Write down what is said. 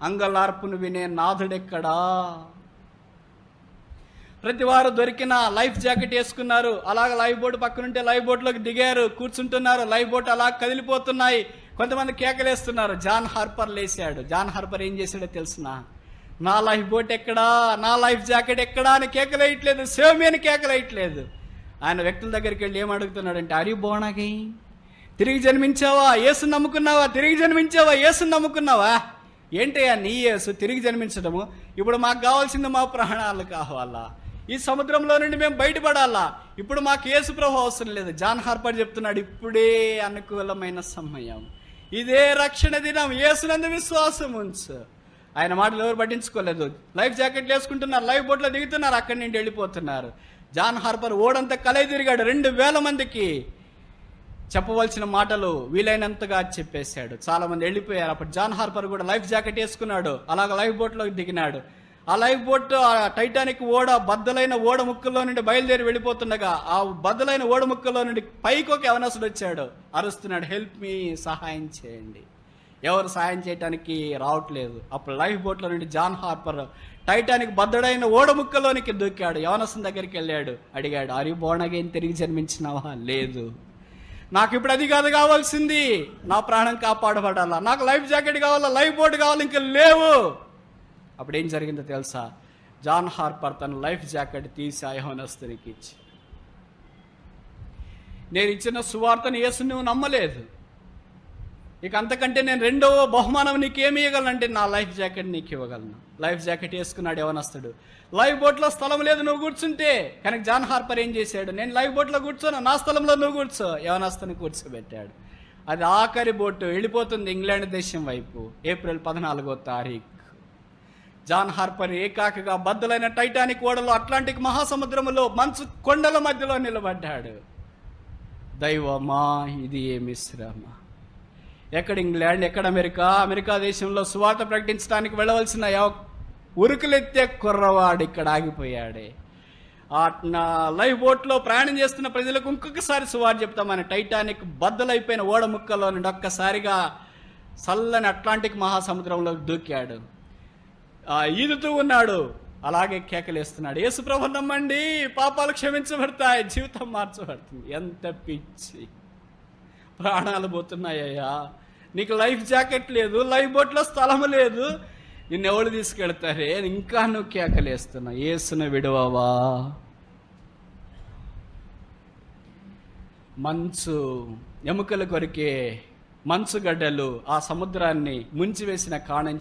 అంగలార్పును వినే నాథుడెక్కడా? ప్రతి వారు దొరికిన లైఫ్ జాకెట్ వేసుకున్నారు, అలాగ లైఫ్ బోట్ పక్కనుంటే లైఫ్ బోట్లోకి దిగారు, కూర్చుంటున్నారు. లైఫ్ బోట్ అలా కదిలిపోతున్నాయి. కొంతమంది కేకలేస్తున్నారు. జాన్ హార్పర్ లేచాడు. జాన్ హార్పర్ ఏం చేశాడో తెలుసునా? నా లైఫ్ బోట్ ఎక్కడా, నా లైఫ్ జాకెట్ ఎక్కడా అని కేకలేయట్లేదు, సేవ్ మీ అని కేకలేయట్లేదు. ఆయన వ్యక్తుల దగ్గరికి వెళ్ళి ఏమడుగుతున్నాడంటే, అరి బోనగై, తిరిగి జన్మించావా? యేసుని నమ్ముకున్నావా? తిరిగి జన్మించావా? యేసుని నమ్ముకున్నావా? ఏంటయ్యా నీ యేసు తిరిగి జన్మించడము? ఇప్పుడు మాకు కావాల్సింది మా ప్రాణాలు కావాలా? ఈ సముద్రంలో నుండి మేము బయటపడాలా? ఇప్పుడు మాకు యేసు ప్రభు అవసరం లేదు. జాన్ హార్పర్ చెప్తున్నాడు, ఇప్పుడే అనుకూలమైన సమయం, ఇదే రక్షణ దినం, యేసునందు విశ్వాసం ఉంచు. ఆయన మాటలు ఎవరు పట్టించుకోలేదు. లైఫ్ జాకెట్లు వేసుకుంటున్నారు, లైఫ్ బోట్లో దిగుతున్నారు, అక్కడి నుండి వెళ్ళిపోతున్నారు. జాన్ హార్పర్ ఓడంతా కలయి తిరిగాడు. 2000 మందికి చెప్పవలసిన మాటలు వీలైనంతగా చెప్పేశాడు. చాలా మంది వెళ్ళిపోయారు. అప్పుడు జాన్ హార్పర్ కూడా లైఫ్ జాకెట్ వేసుకున్నాడు, అలాగ లైఫ్ బోట్లోకి దిగినాడు. ఆ లైఫ్ బోట్, ఆ టైటానిక్ ఓడ బద్దలైన ఓడ ముక్కల్లో నుండి బయలుదేరి వెళ్ళిపోతుండగా ఆ బద్దలైన ఓడ ముక్కల్లో నుండి పైకి ఒక యవనస్తుడు వచ్చాడు, అరుస్తున్నాడు, హెల్ప్ మీ, సహాయం చేయండి. ఎవరు సహాయం చేయడానికి రావట్లేదు. అప్పుడు లైఫ్ బోట్లో నుండి జాన్ హార్పర్ టైటానిక్ బద్దడైన ఓడ ముక్కలోనికి దూకాడు. యవనస్తుని దగ్గరికి వెళ్ళాడు, అడిగాడు, అరి బోర్న్ తిరిగి జన్మించినావా? లేదు, నాకు ఇప్పుడు అది కాదు కావాల్సింది, నా ప్రాణం కాపాడబడాలా, నాకు లైఫ్ జాకెట్ కావాలా, లైఫ్ బోట్ కావాలి, ఇంకా లేవు. అప్పుడు ఏం జరిగిందో తెలుసా? జాన్ హార్పర్ తన లైఫ్ జాకెట్ తీసి ఆ యవనస్తునికి ఇచ్చి, నేను ఇచ్చిన సువార్తను యేసు నువ్వు నమ్మలేదు, ఇక అంతకంటే నేను రెండవ బహుమానం నీకేమి ఇవ్వగలనంటే నా లైఫ్ జాకెట్ నీకు ఇవ్వగలను. లైఫ్ జాకెట్ వేసుకున్నాడు యవనస్తుడు. లైఫ్ బోట్లో స్థలం లేదు నువ్వు కూర్చుంటే. కానీ జాన్ హార్పర్ ఏం చేశాడు? నేను లైఫ్ బోట్లో కూర్చోను, నా స్థలంలో నువ్వు కూర్చో. యవనస్తుని కూర్చోబెట్టాడు. అది ఆఖరి బోటు వెళ్ళిపోతుంది ఇంగ్లాండ్ దేశం వైపు. ఏప్రిల్ 14వ తారీఖు జాన్ హార్పర్ ఏకాకిగా బద్దలైన టైటానిక్ ఓడలో అట్లాంటిక్ మహాసముద్రములో మంచు కొండల మధ్యలో నిలబడ్డాడు. దైవమా, ఇది ఏమి శ్రమ! ఎక్కడ ఇంగ్లాండ్, ఎక్కడ అమెరికా? అమెరికా దేశంలో సువార్త ప్రకటించడానికి వెళ్ళవలసిన ఉరుకులెత్తే కుర్రవాడు ఇక్కడ ఆగిపోయాడే. నా లైఫ్ బోట్లో ప్రయాణం చేస్తున్న ప్రజలకు ఇంకొకసారి సువార్త చెప్తామని టైటానిక్ బద్దలైపోయిన ఓడ ముక్కలో నుండి ఒక్కసారిగా చల్లని అట్లాంటిక్ మహాసముద్రంలోకి దూకాడు. ఈదుతూ ఉన్నాడు, అలాగే కేకలేస్తున్నాడు, యేసు ప్రభువుని నమ్మండి, పాపాలు క్షమించబడతాయి, జీవితం మార్చబడుతుంది. ఎంత పిచ్చి! ప్రాణాలు పోతున్నాయ్యా. నీకు లైఫ్ జాకెట్ లేదు, లైఫ్ బోట్లో స్థలము లేదు, నిన్ను ఎవరు తీసుకెళ్తారే? ఇంకా నువ్వు కేకలేస్తున్నావు, యేసును విడవవా? మంచు ఎముకల కొరికే మంచుగడ్డలు ఆ సముద్రాన్ని ముంచివేసిన కాణం